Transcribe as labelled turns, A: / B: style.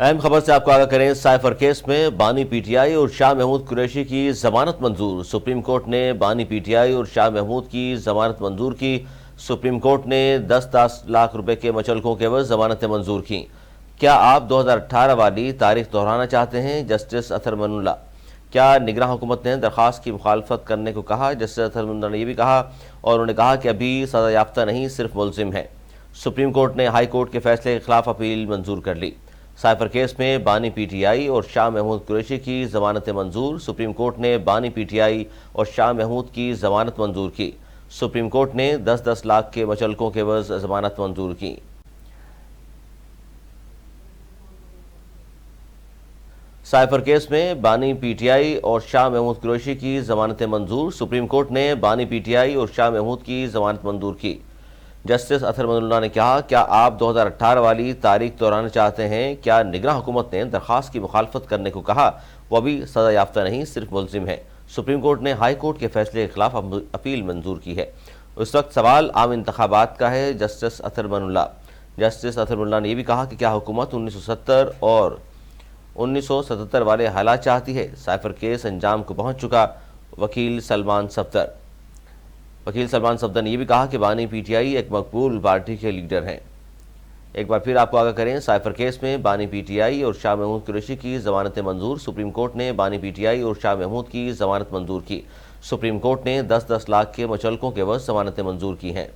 A: اہم خبر سے آپ کو آگاہ کریں۔ سائفر کیس میں بانی پی ٹی آئی اور شاہ محمود قریشی کی ضمانت منظور۔ سپریم کورٹ نے بانی پی ٹی آئی اور شاہ محمود کی ضمانت منظور کی۔ سپریم کورٹ نے 10 لاکھ روپے کے مچلکوں کے عوض ضمانتیں منظور کیں۔ کیا آپ 2018 والی تاریخ دہرانا چاہتے ہیں؟ جسٹس اطہر من اللہ۔ کیا نگراں حکومت نے درخواست کی مخالفت کرنے کو کہا؟ جسٹس اطہر من اللہ نے یہ بھی کہا، اور انہوں نے کہا کہ ابھی سزا یافتہ نہیں، صرف ملزم ہیں۔ سپریم کورٹ نے ہائی کورٹ کے فیصلے کے خلاف اپیل منظور کر لی۔ سائفر کیس میں بانی پی ٹی آئی اور شاہ محمود قریشی کی ضمانتیں منظور۔ سپریم کورٹ نے بانی پی ٹی آئی اور شاہ محمود کی ضمانت منظور کی۔ سپریم کورٹ نے 10 لاکھ کے مچلکوں کے عوض ضمانت منظور کی۔ سائفر کیس میں بانی پی ٹی آئی اور شاہ محمود قریشی کی ضمانتیں منظور۔ سپریم کورٹ نے بانی پی ٹی آئی اور شاہ محمود کی ضمانت منظور کی۔ جسٹس اطہر من اللہ نے کہا، کیا آپ 2018 والی تاریخ دہرانا چاہتے ہیں؟ کیا نگراں حکومت نے درخواست کی مخالفت کرنے کو کہا؟ وہ ابھی سزا یافتہ نہیں، صرف ملزم ہے۔ سپریم کورٹ نے ہائی کورٹ کے فیصلے کے خلاف اپیل منظور کی ہے۔ اس وقت سوال عام انتخابات کا ہے۔ جسٹس اطہر من اللہ نے یہ بھی کہا کہ کیا حکومت 1970 اور 1977 والے حالات چاہتی ہے؟ سائفر کیس انجام کو پہنچ چکا۔ وکیل سلمان صفدر نے یہ بھی کہا کہ بانی پی ٹی آئی ایک مقبول پارٹی کے لیڈر ہیں۔ ایک بار پھر آپ کو آگاہ کریں، سائفر کیس میں بانی پی ٹی آئی اور شاہ محمود قریشی کی ضمانتیں منظور۔ سپریم کورٹ نے بانی پی ٹی آئی اور شاہ محمود کی ضمانت منظور کی۔ سپریم کورٹ نے 10 لاکھ کے مچلکوں کے عوض ضمانتیں منظور کی ہیں۔